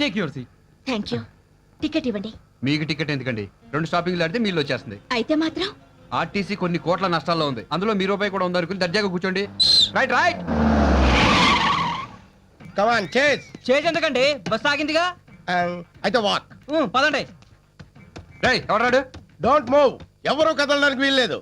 Take your seat. Thank you. Ticket ఇవ్వండి. మీకు ticket ఎందుకండి? 2 స్టాపింగ్లు ఆడితే మీళ్ళు వచ్చేస్తుంది. అయితే మాత్రం ఆర్టీసీ కొన్ని కోట్ల నష్టాల్లో ఉంది. అందులో మీ రూపాయి కూడా ఉందనుకుని దర్జాగా కూర్చోండి. Right right. Come on chase. చేసి ఎందుకండి? బస్ ఆగిందిగా. అయితే వాక్. పదండి. రేయ్ ఎవరాడు? Don't move. ఎవరు కదలడానికి వీల్లేదు.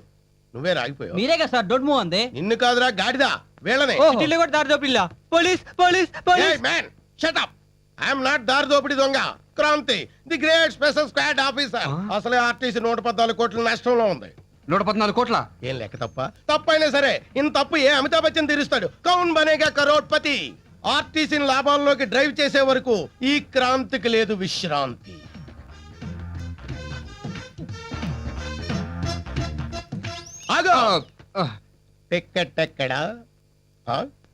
నువ్వే రాగిపోయావు. మీరే కదా సార్ డోంట్ మూవ్ అంది. నిన్ను కాదురా గాడిదా, వీళ్ళనే. ఢిల్లీ కూడా దారి దోపిల్లా. Police police police. Man shut up. I'm not దారి దోపిడి దొంగ. Kranti, the great special squad officer. అసలే ఆర్టీసీ 114 కోట్ల నష్టంలో ఉంది. 114 కోట్ల? ఏం లెక్క తప్ప? తప్పైనా సరే ఇంత తప్పు ఏ అమితాబ్ బచ్చన్ తీరుస్తాడు? కౌన్ బనేగా కరోడ్పతి. ఆర్టీసీని లాభాల్లోకి డ్రైవ్ చేసే వరకు ఈ క్రాంతికి లేదు విశ్రాంతి. ఆగో. టికెట్ ఎక్కడా?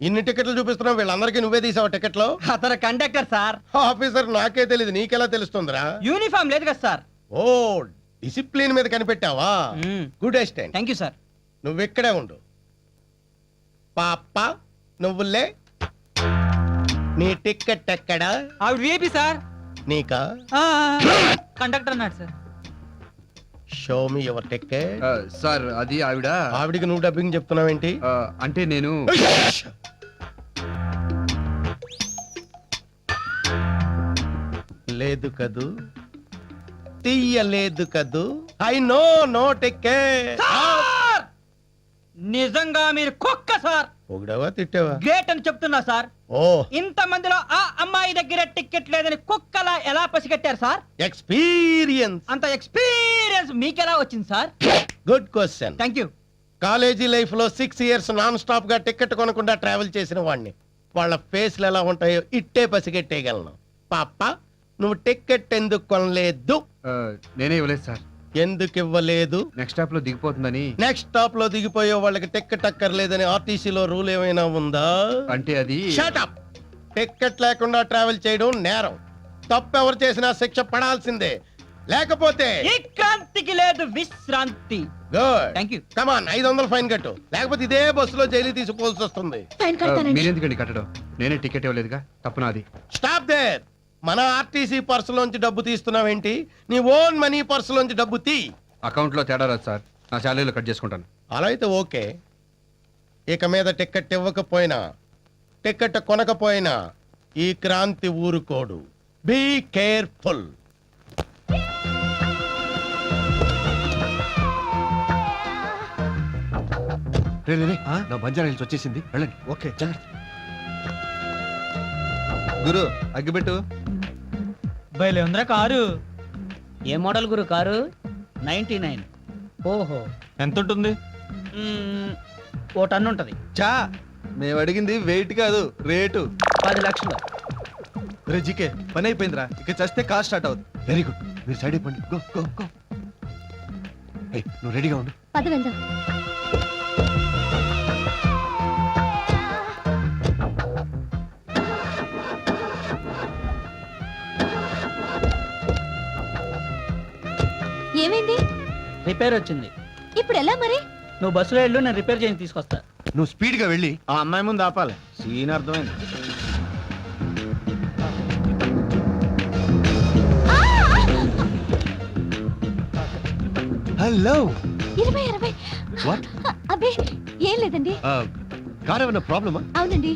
ఇన్ని టికెట్లు చూపిస్తున్నావు, వీళ్ళందరికీ నువ్వే తీసావు టికెట్లు? అతను కండక్టర్ సార్. ఆఫీసర్ నాకే తెలియదు, నీకెలా తెలుస్తుందిరా? యూనిఫామ్ లేదు కదా సార్. ఓ, డిసిప్లిన్ మీద కనిపెట్టావా? Good assistant. Thank you sir. నువ్వు ఇక్కడే ఉండు. పాప నువ్వులే. నీ టికెట్ ఎక్కడా? ఆవిడ విఐపి సార్. నీకా? కండక్టర్ అన్నాడు sir. Show me your ticket. Sir అది ఆవిడ. ఆవిడికి నువ్వు డబ్బింగ్ చెప్తున్నావేంటి? అంటే నేను లేదు కదూ, తీయలేదు కదూ. I know no ticket. నిజంగా మీరు కుక్క సార్. పొగిడావా తిట్టావా? గ్రేట్ అని చెప్తున్నా సార్. ఓ, ఇంత మందిలో ఆ అమ్మాయి దగ్గర టికెట్ లేదని కుక్కలా ఎలా పసిగట్టారు సార్? ఎక్స్పీరియన్స్. అంత ఎక్స్పీరియన్స్ మీకెలా వచ్చింది sir? Good question. Thank you. College life లో 6 years నాన్ స్టాప్ గా టికెట్ కొనకుండా ట్రావెల్ చేసిన వాడిని. వాళ్ళ ఫేస్లు ఎలా ఉంటాయో ఇట్టే పసిగట్టేయగలను. పాప నువ్వు టికెట్ ఎందుకు కొనలేదు? నేనే ఇవ్వలేదు సార్. ఎందుకు ఇవ్వలేదు? నెక్స్ట్ స్టాప్ లో దిగిపోతుందని. నెక్స్ట్ స్టాప్ లో దిగిపోయే వాళ్ళకి టికెట్ అక్కర్లేదని ఆర్టీసీలో రూల్ ఏమైనా ఉందా? అంటే అది షట్ అప్. టికెట్ లేకుండా ట్రావెల్ చేయడం నేరం. తప్పెవరు చేసినా శిక్ష పడాల్సిందే. లేకపోతే ఈ క్రాంతికి లేదు విశ్రాంతి. Good. Thank you. Come on 500 fine కట్టు, లేకపోతే ఇదే బస్సులో జైలు తీసుకోవాల్సి వస్తుంది. ఫైన్ కడతానండి. మీరెందుకండి కట్టడం? నేనే టికెట్ ఇవ్వలేదుగా, తప్పు నాది. Stop there. మన ఆర్టీసీ పర్సులోంచి డబ్బు తీస్తున్నావేంటి? నీ ఓన్ మనీ పర్సులోంచి డబ్బు తీ. అకౌంట్ లో తేడా రాదు సార్, నా శాలరీలో కట్ చేసుకుంటాను. అలా అయితే ఓకే. ఇక మీద టికెట్ ఇవ్వకపోయినా, టికెట్ కొనకపోయినా ఈ క్రాంతి ఊరుకోడు. Be careful. నా బంజారా హిల్స్ వచ్చేసింది, వెళ్ళండి. ఓకే. గురు అగ్గిపెట్టు. బయలే ఉందిరా కారు. ఏ మోడల్ గురు కారు? 99. ఓహో, ఎంత ఉంటుంది? ఓ టన్ను ఉంటది. చా, మేము అడిగింది వెయిట్ కాదు, రేటు. 10 లక్షలు. రే జీకే, పని అయిపోయిందిరా, ఇక చస్తే కార్ స్టార్ట్ అవుతుంది. వెరీ గుడ్, మీరు సైడ్ అయిపోండి. Go go go. నువ్వు రెడీగా ఉండు. పద వెళ్దాం. ఏమైంది? రిపేర్ వచ్చింది. ఇప్పుడు ఎలా మరి? నువ్వు బస్సులో వెళ్ళు, నేను రిపేర్ చేసి తీసుకొస్తా. నువ్వు స్పీడ్ గా వెళ్ళి ఆ అమ్మాయి ముందు ఆపాలి. సీన్ అర్థమైంది. హలో. 20. వాట్? అబ్బే ఏం లేదండి. కార్ ఏమైనా ప్రాబ్లమా? అవునండి,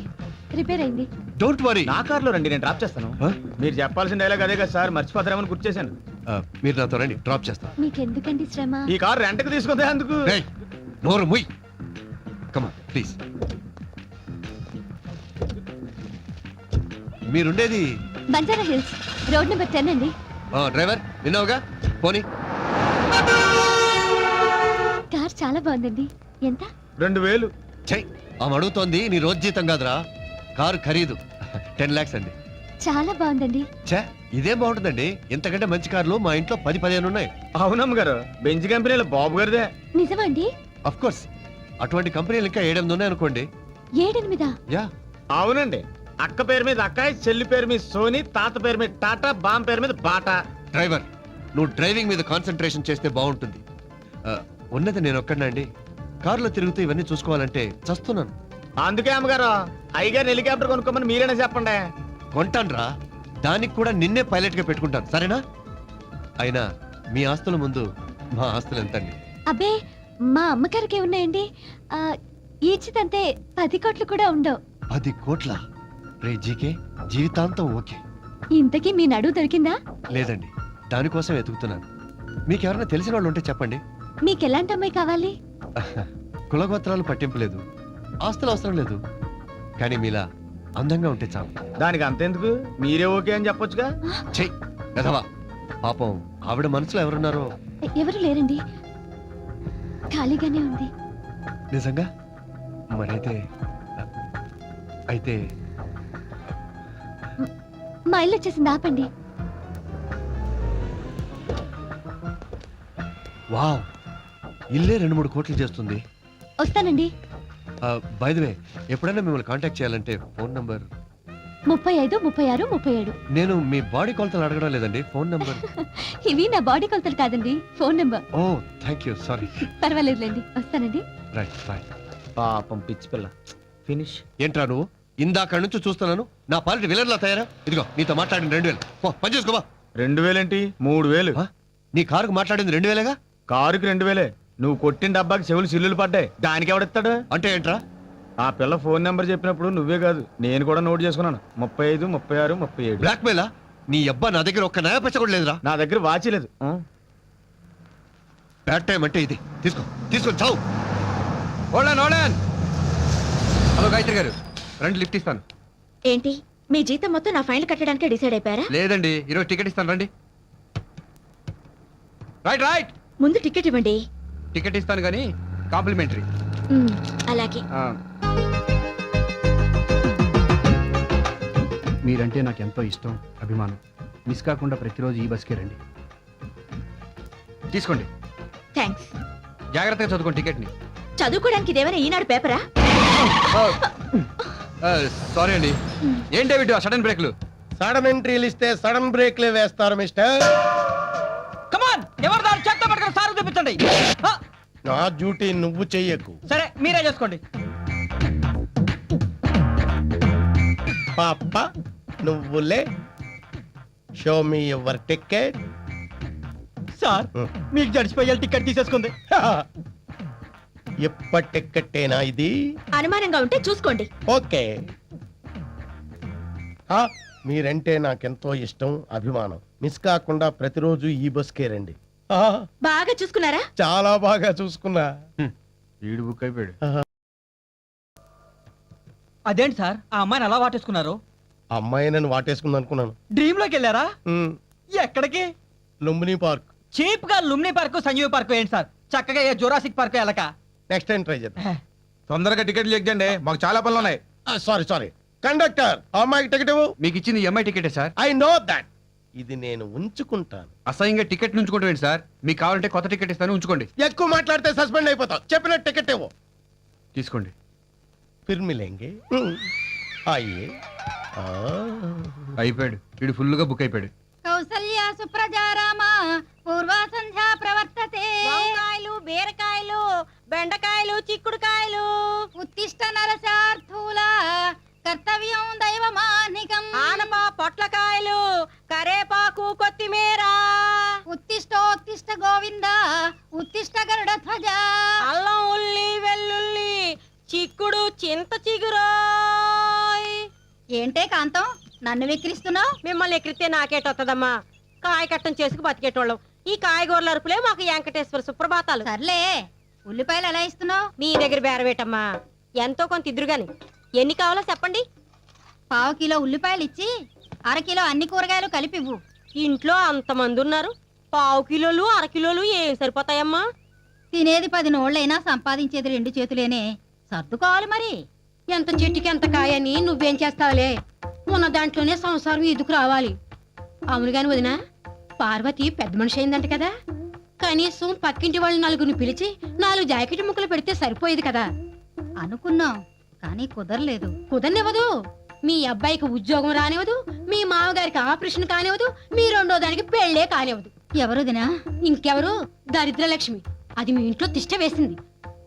రిపేర్ అయింది. Don't worry. నా కార్లో రండి, నేను డ్రాప్ చేస్తాను. మీరు చెప్పాల్సిన డైలాగ్ అదే కదా సార్, మర్చిపోతారేమని గుర్తు చేశాను. మీరు నాతో రండి, డ్రాప్ చేస్తా. మీకెందుకండి శ్రమ? ఈ కార్ రెంట్కి తీసుకుందే అందుకు. నోరు ముయ్. Come on please. మీరుండేది బంజారా హిల్స్, రోడ్ నెంబర్ 10 అండి. డ్రైవర్ విన్నావుగా, పోనీ. కార్ చాలా బాగుందండి. ఎంత? 2000. చెయ్, ఆమె అడుగుతోంది నీ రోజు జీతం కాదురా, కారు ఖరీదు 10 lakhs అండి. చాలా బాగుందండి. ఛే, ఇదేం బాగుంటుందండి, ఇంతకంటే మంచి కార్లు మా ఇంట్లో 10-15 ఉన్నాయి. అవునమ్మ గారు, బెంజ్ కంపెనీలో బాబు గారిదే. నిజమండి? అఫ్ కోర్స్, అటువంటి కంపెనీలు ఇంకా 7-8 ఉన్నాయి అనుకోండి. 7-8? యా. అవునండి, అక్క పేరు మీద అక్కాయ్, చెల్లి పేరు మీద సోని, తాత పేరు మీద టాటా, బామ్ పేరు మీద బాటా. డ్రైవర్, నువ్వు డ్రైవింగ్ మీద కాన్సన్ట్రేషన్ చేస్తే బాగుంటుంది. ఉన్నది నేను ఒక్కడినా అండి, కారులో తిరుగుతూ ఇవన్నీ చూసుకోవాలంటే చస్తున్నాను. అందుకే అమ్మగారు అయ్యగారు హెలికాప్టర్ కొనుక్కోమని మీరేనా చెప్పండి. కొంటాన్రా, దానికి కూడా నిన్నే పైలట్ గా పెట్టుకుంటాను, సరేనా? అయినా మీ ఆస్తుల ముందు మా ఆస్తులు ఎంతండి? అబ్బే, మా అమ్మగారికి ఉన్నాయండి. ఈచితంతే 10 కోట్లు కూడా ఉండవు. 10 కోట్ల? రే జీకే, జీవితాంతం ఓకే. ఇంతకీ మీ నడువు దొరికిందా? లేదండి, దానికోసం వెతుకుతున్నాను. మీకెవరైనా తెలిసిన వాళ్ళు ఉంటే చెప్పండి. మీకు ఎలాంటి అమ్మాయి కావాలి? కులగోత్రాలు పట్టింపు లేదు, ఆస్తులు అవసరం లేదు, కానీ మీలా అందంగా ఉంటే చాలు. దానికి అంతెందుకు, మీరే ఓకే అని చెప్పొచ్చుగా. చెయ్ గదవా, పాపం ఆవిడ మనసులో ఎవరున్నారో. ఎవరు లేరండి, ఖాళీగానే ఉంది. నిజంగా? మరైతే అయితే మా ఇల్లు వచ్చేసింది, ఆపండి. వావ్, ఇల్లే 2-3 కోట్లు చేస్తుంది. వస్తానండి. బై ది వే, ఎప్పుడైనా మిమ్మల్ని కాంటాక్ట్ చేయాలంటే ఫోన్ నంబర్ 35, 36, 37. నేను మీ బాడీ కొలతలు అడగడం లేదండి, ఫోన్ నంబర్. ఇవి నా బాడీ కొలతలు కాదండి, phone number. Oh thank you, sorry. పర్వాలేదులేండి, వస్తానండి. Right bye. పాపం పిచ్చి పిల్ల. ఫినిష్. ఏంట్రా నువ్వు? ఇందాక నుంచి చూస్తున్నాను, నా పాలిటి విలన్లా తయారా. ఇదిగో నీతో మాట్లాడిన 2000. పని చేసుకోవా. 2000 ఏంటి, 3000. నీ కారుకు మాట్లాడింది 2000గా? కారుకి 2000. నువ్వు కొట్టిన డబ్బాకి చెవులు సిల్లులు పడ్డాయి, దానికి ఎవడిస్తాడు? అంటే ఏంట్రా? ఆ పిల్ల ఫోన్ నెంబర్ చెప్పినప్పుడు నువ్వే కాదు నేను కూడా నోట్ చేసుకున్నాను. 35, 36, 37. బ్లాక్ మెయిలా? నీ అబ్బా నా దగ్గర ఒక్క నయా పచ్చ కూడా లేదురా. నా దగ్గర వాచి లేదు. బ్యాడ్ టైం అంటే ఇది. తీసుకొని చావు. హలో గాయత్రి గారు, రండి లిఫ్ట్ ఇస్తాను. ఏంటి మీ జీతం మొత్తం నా ఫైల్ కట్టడానికి డిసైడ్ అయిపోయారా? లేదండి, ఈరోజు టికెట్ ఇస్తాను, రండి. రైట్. ముందు టికెట్ ఇవ్వండి. టికెట్ ఇస్తాను కానీ కాంప్లిమెంటరీ. అలాగే. మీరంటే నాకు ఎంతో ఇష్టం, అభిమానం. మిస్ కాకుండా ప్రతిరోజు ఈ బస్కే రండి. తీసుకోండి, థ్యాంక్స్. జాగ్రత్తగా చదువుకోండి టికెట్ని. చదువుకోవడానికి ఇదేమైనా ఈనాడు పేపరా? సారీ అండి. ఏం డేవిడ్ సడన్ బ్రేక్లు? సడన్ ఎంట్రీలు ఇస్తే సడన్ బ్రేక్లే వేస్తారు మిస్టర్. కమాన్, ఎవరు దాని చేత పట్టుకుని సార్ చూపించండి. నా డ్యూటీ నువ్వు చెయ్యకు. సరే, మీరే చేసుకోండి. పాప నువ్వులే. Show me your ticket. Sir, మీకు జడ్జిపోయే టికెట్ తీసేసుకుంది. ఎప్పటి టికెట్టేనా ఇది? అనుమానంగా ఉంటే చూసుకోండి. ఓకే. మీరంటే నాకెంతో ఇష్టం, అభిమానం. మిస్ కాకుండా ప్రతిరోజు ఈ బస్కే రండి. బాగా చూసుకున్నారా? చాలా బాగా చూసుకున్నా. ఈడు బుక్ అయిపోయాడు. అదేంటి సార్, ఆ అమ్మాయిని అలా వాటేసుకున్నారు? అమ్మాయి నన్ను వాటేసుకుంది అనుకున్నాను. డ్రీమ్ లోకి వెళ్ళారా? ఎక్కడికి? లుంబిని పార్క్. చీప్ గా లుమ్ని పార్క్, సంజీవ్ పార్క్ ఏంటి సార్? చక్కగా ఏ జురాసిక్ పార్క్ వెళ్ళక. నెక్స్ట్ టైం ట్రై చేద్దాం. తొందరగా టికెట్లు ఎక్కండి, మాకు చాలా పనులు ఉన్నాయి. సారీ కండక్టర్, అమ్మాయికి టికెట్ ఇవ్వు. మీకు ఇచ్చింది ఎంఐ టికెటే సార్. I know that. ఇది నేను ఉంచుకుంటాను. అసహ్యంగా టికెట్ ఉంచుకుంటాం సార్. మీకు కావాలంటే కొత్త టికెట్ ఇస్తాను, ఉంచుకోండి. ఎక్కువ మాట్లాడితే సస్పెండ్ అయిపోతావు. చెప్పిన టికెట్ ఇవ్వు. తీసుకోండి. फिर मिलेंगे. आइए. అయిపోయాడు, వీడు ఫుల్ గా బుక్ అయిపోయాడు. కౌసల్య సుప్రజారామ పూర్వ సంధ్యా ప్రవర్తతే. వంకాయలు, బీరకాయలు, బెండకాయలు, చిక్కుడుకాయలు. ఉత్తిష్ట నరసార్థూల కర్తవ్యం దైవమానికం. ఆనప, పొట్లకాయలు, కరేపాకు, కొత్తిమీర. ఉత్తిష్టోత్తిష్ట గోవింద ఉత్తిష్ట గరుడ ధ్వజ. అల్లం, ఉల్లి, వెల్లుల్లి, చిక్కుడు, చింత చిగురోయ్. ఏంటే కాంతం, నన్ను వెక్కిరిస్తున్నావు? మిమ్మల్ని ఎక్కిరితే నాకేటొత్తదమ్మా. కాయ కట్టం చేసుకు బతికేటోళ్ళం. ఈ కాయగూరల అరుపులే మాకు వెంకటేశ్వర సుప్రభాతాలు. సర్లే, ఉల్లిపాయలు ఎలా ఇస్తున్నావు? మీ దగ్గర బేరవేటమ్మా, ఎంతో కొంత ఇద్దరుగాని. ఎన్ని కావాలో చెప్పండి. 1/4 కిలో ఉల్లిపాయలు ఇచ్చి 1/2 కిలో అన్ని కూరగాయలు కలిపి ఇవ్వు. ఇంట్లో అంతమంది ఉన్నారు, 1/4 కిలోలు 1/2 కిలోలు ఏం సరిపోతాయమ్మా? తినేది 10 నోళ్ళైనా సంపాదించేది 2 చేతులేనే, సర్దుకోవాలి మరి. ఎంత చెట్టుకి ఎంత కాయని నువ్వేం చేస్తావులే, ఉన్న దాంట్లోనే సంసారం ఇదుకు రావాలి. అవునుగాని వదినా, పార్వతి పెద్ద మనిషి అయిందంట కదా, కనీసం పక్కింటి వాళ్ళు 4 పిలిచి 4 జాకెట్ ముక్కలు పెడితే సరిపోయేది కదా. అనుకున్నాం, కానీ కుదరలేదు. కుదరనివ్వదు. మీ అబ్బాయికి ఉద్యోగం రానివ్వదు, మీ మామగారికి ఆపరేషన్ కానివ్వదు, మీ రెండో దానికి పెళ్లే కానివ్వదు. ఎవరు దినా? ఇంకెవరు? దరిద్రలక్ష్మి. అది మీ ఇంట్లో తిష్ట వేసింది,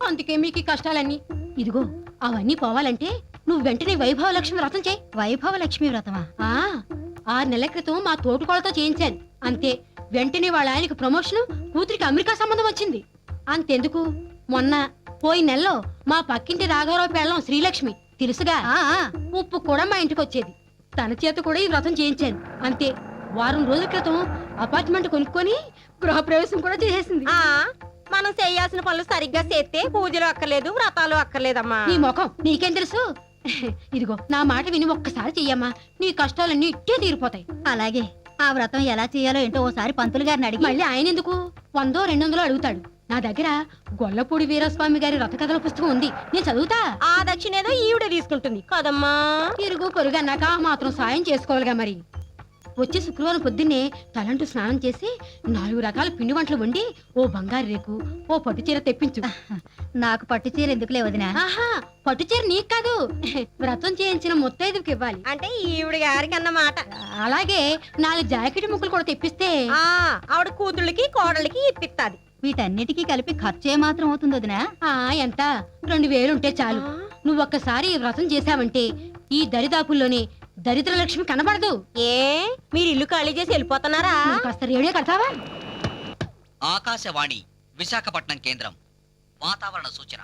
అందుకే మీకు ఈ కష్టాలన్నీ. ఇదిగో, అవన్నీ పోవాలంటే నువ్వు వెంటనే వైభవ లక్ష్మి వ్రతం చేయి. వైభవ లక్ష్మి వ్రతమా? 6 నెలల క్రితం మా తోటికోళ్ళతో చేయించాను అంతే. వెంటనే వాళ్ళ ఆయనకి ప్రమోషన్, కూతురికి అమెరికా సంబంధం వచ్చింది. అంతెందుకు, మొన్న పోయిన నెలలో మా పక్కింటి రాఘవరావు పెళ్ళం శ్రీలక్ష్మి తెలుసుగా, ఉప్పు కూడా మా ఇంటికి వచ్చేది. తన చేత కూడా ఈ వ్రతం చేయించాను అంతే. వారం రోజుల క్రితం అపార్ట్మెంట్ కొనుక్కొని గృహప్రవేశం కూడా చేసేసింది. మనం చేయాల్సిన పనులు సరిగ్గా చేస్తే పూజలు అక్కర్లేదు, వ్రతాలు అక్కర్లేదమ్మా. నీ ముఖం నీకేం తెలుసు? ఇదిగో నా మాట విని ఒక్కసారి చెయ్యమ్మా, నీ కష్టాలన్నీ ఇట్టే తీరిపోతాయి. అలాగే ఆ వ్రతం ఎలా చేయాలో ఏంటో ఓసారి పంతులు గారిని అడిగి మళ్ళీ ఆయన ఎందుకు 100 200 అడుగుతాడు. నా దగ్గర గొల్లపూడి వీరస్వామి గారి రథ కథల పుస్తకం ఉంది, నేను చదువుతా. ఆ దక్షిణ ఏదో ఈవిడ తీసుకుంటుంది కదమ్మా. ఇరుగు పొరుగు అన్నాక మాత్రం సాయం చేసుకోవాలిగా మరి. వచ్చే శుక్రవారం పొద్దున్నే తలంటూ స్నానం చేసి 4 రకాల పిండి వంటలు వండి ఓ బంగారు రేకు, ఓ పట్టు చీర తెప్పించు. నాకు పట్టు చీర ఎందుకులే వదినా. ఆహా, పట్టు చీర నీకు కాదు, వ్రతం చేయించిన ముత్తైదుకి ఇవ్వాలి. అంటే ఈవిడ గారికి అన్నమాట. అలాగే 4 జాకెట్ ముక్కలు కూడా తెప్పిస్తే ఆ ఆవిడ కూతుళ్ళకి కోడళ్ళకి ఇప్పిస్తాది. వీటన్నిటికీ కలిపి ఖర్చు ఏమాత్రం అవుతుంది వదినా? ఎంత 2000 ఉంటే చాలు. నువ్వు ఒక్కసారి ఈ వ్రతం చేశావంటే ఈ దరిదాపుల్లోనే దరిద్ర లక్ష్మి కనబడదు. ఏ మీరు ఇల్లు ఖాళీ చేసి వెళ్ళిపోతున్నారా? నువ్వు కాస్త రేడియో కడతావా? ఆకాశవాణి విశాఖపట్నం కేంద్రం. వాతావరణ సూచన.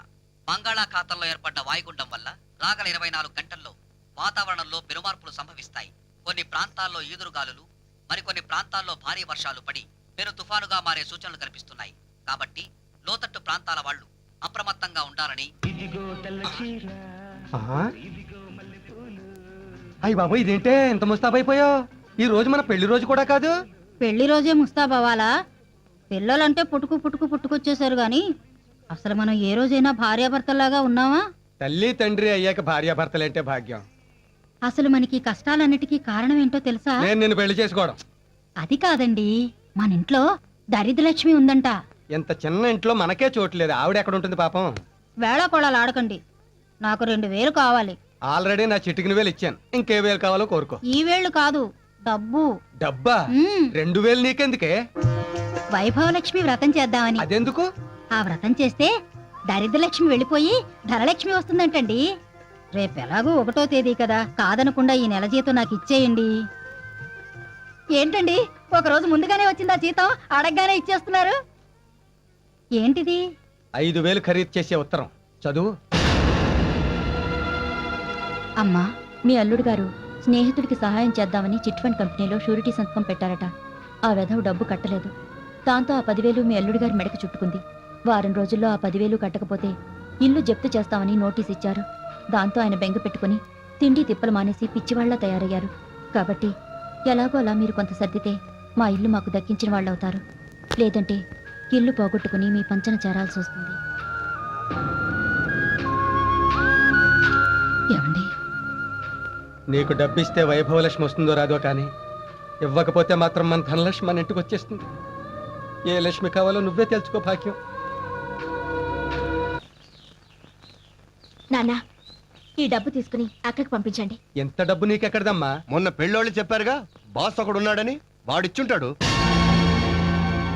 బంగాళాఖాతంలో ఏర్పడ్డ వాయుగుండం వల్ల రాగల 24 గంటల్లో వాతావరణంలో పెనుమార్పులు సంభవిస్తాయి. కొన్ని ప్రాంతాల్లో ఈదురుగాలులు, మరికొన్ని ప్రాంతాల్లో భారీ వర్షాలు పడి పెను తుఫానుగా మారే సూచనలు కనిపిస్తున్నాయి. కాబట్టి లోతట్టు ప్రాంతాల వాళ్ళు అప్రమత్తంగా ఉండాలని. అయ్యి బాబు, ఇదేంటే ఇంత ముస్తాబైపోయావు? ఈ రోజు మన పెళ్లి రోజు కూడా కాదు. పెళ్లి రోజే ముస్తాబవ్వాలా? పిల్లలంటే పుట్టుకొచ్చేసారు గాని అసలు మనం ఏ రోజైనా భార్యాభర్తల్లాగా ఉన్నావా? తల్లి తండ్రి అయ్యాక భార్యాభర్తలంటే భాగ్యం. అసలు మనకి కష్టాలన్నిటికీ కారణం ఏంటో తెలుసా? నేను నిన్ను పెళ్లి చేసుకోవడం. అది కాదండి, మన ఇంట్లో దరిద్రలక్ష్మి ఉందంట. ఇంత చిన్న ఇంట్లో మనకే చోట్లేదు, ఆవిడ ఎక్కడ ఉంటుంది పాపం? వేళకోళాలు ఆడకండి. నాకు 2000 కావాలి. ఆల్రెడీ నా చిటికిన వేలు ఇచ్చాను, ఇంకే వేలు కావాలో కోరుకో. ఈ వేళ్ళు కాదు, డబ్బు. డబ్బా? 2000 నీకెందుకే? వైభవలక్ష్మి వ్రతం చేద్దామని. అదెందుకు? ఆ వ్రతం చేస్తే దరిద్రలక్ష్మి వెళ్ళిపోయి ధనలక్ష్మి వస్తుందంటండి. రేపెలాగూ 1వ తేదీ కదా, కాదనకుండా ఈ నెల జీతం నాకు ఇచ్చేయండి. ఏంటండి, ఒక రోజు ముందుగానే వచ్చిందా జీతం? అడగగానే ఇచ్చేస్తున్నారు ఏంటిది? 5000 ఖరీదు చేసే ఉత్తరం చదువు. అమ్మా, మీ అల్లుడు గారు స్నేహితుడికి సహాయం చేద్దామని చిట్ ఫండ్ కంపెనీలో షూరిటీ సంతకం పెట్టారట. ఆ వెధవ డబ్బు కట్టలేదు. దాంతో ఆ 10,000 మీ అల్లుడు గారి మెడకు చుట్టుకుంది. వారం రోజుల్లో ఆ 10,000 కట్టకపోతే ఇల్లు జప్తు చేస్తామని నోటీస్ ఇచ్చారు. దాంతో ఆయన బెంగ పెట్టుకుని తిండి తిప్పలు మానేసి పిచ్చివాళ్లా తయారయ్యారు. కాబట్టి ఎలాగో అలా మీరు కొంత సర్దితే మా ఇల్లు మాకు దక్కించిన వాళ్ళవుతారు. లేదంటే ఇల్లు పోగొట్టుకుని మీ పంచన చేరాల్సి వస్తుంది. ఏమండి, నీకు డబ్బిస్తే వైభవలక్ష్మి వస్తుందో రాదో కానీ ఇవ్వకపోతే మాత్రం మన ధనలక్ష్మి మన ఇంటికి వచ్చేస్తుంది. ఏ లక్ష్మి కావాలో నువ్వే తెలుసుకో భాగ్యం. నాన్న, ఈ డబ్బు తీసుకుని అక్కడికి పంపించండి. ఎంత డబ్బు నీకెక్కడదమ్మా? మొన్న పెళ్ళోళ్ళు చెప్పారుగా, బాస్ ఒకడు ఉన్నాడని, వాడిచ్చుంటాడు.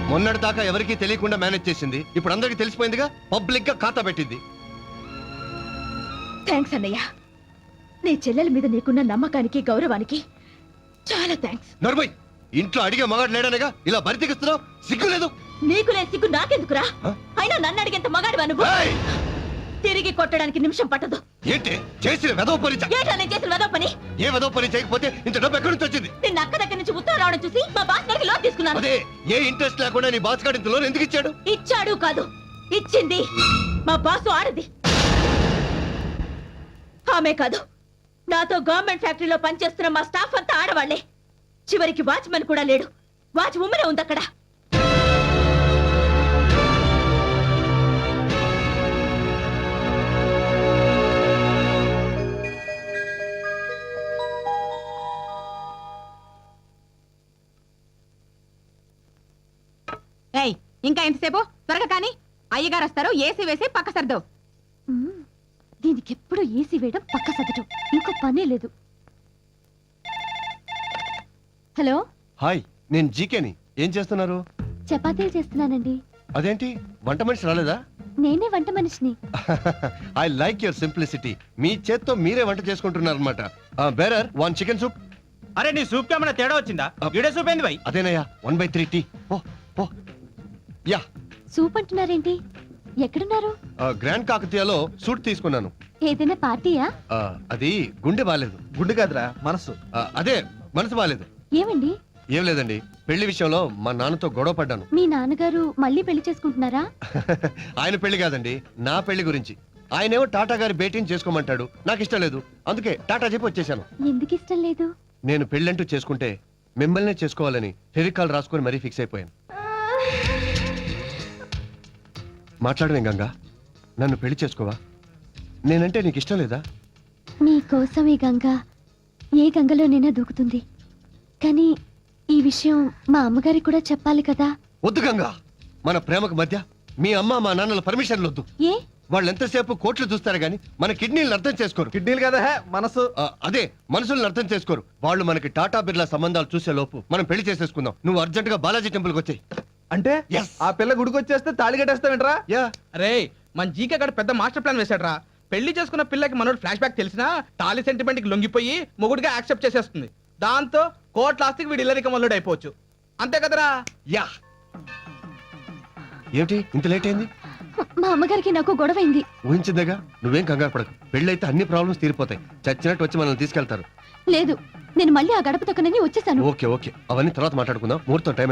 మొన్నటి దాకా ఎవరికీ తెలియకుండా మేనేజ్ చేసింది, ఇప్పుడు అందరికీ తెలిసిపోయిందిగా, పబ్లిక్ గా ఖాతా పెట్టింది. థ్యాంక్స్ అన్నయ్య. నీ చెల్లెల మీద నీకున్న నమ్మకానికి గౌరవానికి చాలా థ్యాంక్స్. నర్మయ్, ఇంట్లో అడిగే మగాడు లేడనగా ఇలా బరితెగిస్తున్నావు? సిగ్గు లేదు? నీకు లేని సిగ్గు నాకెందుకురా? అయినా నన్ను అడిగేంత మగాడివా నువ్వు? ఏయ్! తిరిగి కొట్టడానికి నిమిషం పట్టదు. ఏంటి చేసిన వెదవ పని? ఏంటా నేను చేసిన వెదవ పని? ఏ వెదవ పని చేయకపోతే ఇంత డబ్బు ఎక్కడి నుంచి వచ్చింది? నిన్న అక్క దగ్గర నుంచి ఉత్తరం రావడం చూసి మా బాస్ గారికి లోన్ తీసుకున్నాను. అదే, ఏ ఇంట్రెస్ట్ లేకుండా నీ బాస్ గారి ఇంత లోన్ ఎందుకు ఇచ్చాడు? ఇచ్చాడు కాదు, ఇచ్చింది మా బాసు ఆడది. ఆమె కాదు, నాతో గవర్నమెంట్ ఫ్యాక్టరీలో పనిచేస్తున్న మా స్టాఫ్ అంతా ఆడవాళ్లే. చివరికి వాచ్మెన్ కూడా లేడు, వాచ్ ఉమ్మనే ఉంది అక్కడ. ఏయ్, ఇంకా ఎంతసేపు? త్వరగా కానీ అయ్యగారు వస్తారు. ఏసీ వేసి పక్క సర్దు. దీనికి ఎప్పుడు ఏసీ వేయడం, పక్క సదటం, ఇంకో పనే లేదు. హలో, హాయ్, నేను జీకేని. ఏం చేస్తున్నారు? చపాతీలు చేస్తున్నానండి. అదేంటి, వంట మనిషి రాలేదా? నేనే వంట మనిషిని. I like your simplicity. మీ చేత్తో మీరే వంట చేసుకుంటున్నారు అనమాట. Bearer 1 chicken soup. అరే నీ సూప్ ఏమైనా తేడా వచ్చిందా ఈడే సూప్ ఏంది భయ్ అదేనయ్యా 1/3 టీ ఓ ఓ యా సూప్ అంటున్నారేంటి? ఎక్కడున్నారు? గ్రాండ్ కాకతీయలో సూట్ తీసుకున్నాను. ఏదైనా పార్టీయా? అది గుండె బాలేదు. గుండె కాదురా మనసు. అదే మనసు బాలేదు. ఏమండి? ఏం లేదండి, పెళ్లి విషయంలో మా నాన్నతో గొడవ పడ్డాను. మీ నాన్నగారు మళ్ళీ పెళ్లి చేసుకుంటున్నారా? ఆయన పెళ్లి కాదండి, నా పెళ్లి గురించి. ఆయనేమో టాటా గారి భేటీని చేసుకోమంటాడు, నాకు ఇష్టం లేదు. అందుకే టాటా చెప్పి వచ్చేసాను. ఎందుకు ఇష్టం లేదు? నేను పెళ్ళంటూ చేసుకుంటే మిమ్మల్నే చేసుకోవాలని ఫెవికాల్ రాసుకొని మరీ ఫిక్స్ అయిపోయాను. మాట్లాడవేం గంగా, నన్ను పెళ్లి చేసుకోవా? నేనంటే నీకు ఇష్టం లేదా? నీ కోసం ఈ గంగ ఏ గంగలోనైనా దూకుతుంది. కానీ ఈ విషయం మా అమ్మగారికి కూడా చెప్పాలి కదా. వద్దు గంగా, మన ప్రేమకు మధ్య మీ అమ్మ మా నాన్నల పర్మిషన్లు వద్దు. ఏ? వాళ్ళు ఎంతసేపు కోట్లు చూస్తారు గానీ మన కిడ్నీలను అర్థం చేసుకోరు. కిడ్నీలు కదా మనసు. అదే మనసులను అర్థం చేసుకోరు. వాళ్ళు మనకి టాటా బిర్లా సంబంధాలు చూసే లోపు మనం పెళ్లి చేసేసుకుందాం. నువ్వు అర్జెంట్ గా బాలాజీ టెంపుల్కి వచ్చాయి. అంటే Yes. ఆ పిల్ల గుడికి వచ్చేస్తే తాళి కట్టేస్తావేంట్రా? యా అరే మన జీకే గడ పెద్ద మాస్టర్ ప్లాన్ వేసాడ్రా. పెళ్లి చేసుకున్న పిల్లకి మనోడు ఫ్లాష్ బ్యాక్ తెలిసినా తాళి సెంటిమెంట్ కి లొంగిపోయి మొగుడిగా యాక్సెప్ట్ చేసేస్తుంది. దాంతో కోట్ల ఆస్తికి వీడి ఇల్లరిక మల్లుడు అయిపోవచ్చు. అంతే కదరా? యా ఏమిటి ఇంత లేట్ అయింది? మా అమ్మగారికి నాకు గొడవైంది. ఊహించిందేగా, నువ్వేం కంగారు పడకు. పెళ్ళైతే అన్ని ప్రాబ్లమ్స్ తీరిపోతాయి. చచ్చినట్టు వచ్చి మనల్ని తీసుకెళ్తారు. లేదు, నేను మళ్ళీ ఆ గడప తొక్కనని వచ్చేసాను. ఓకే ఓకే, అవన్నీ తర్వాత మాట్లాడుకుందాం. ముహూర్తం టైం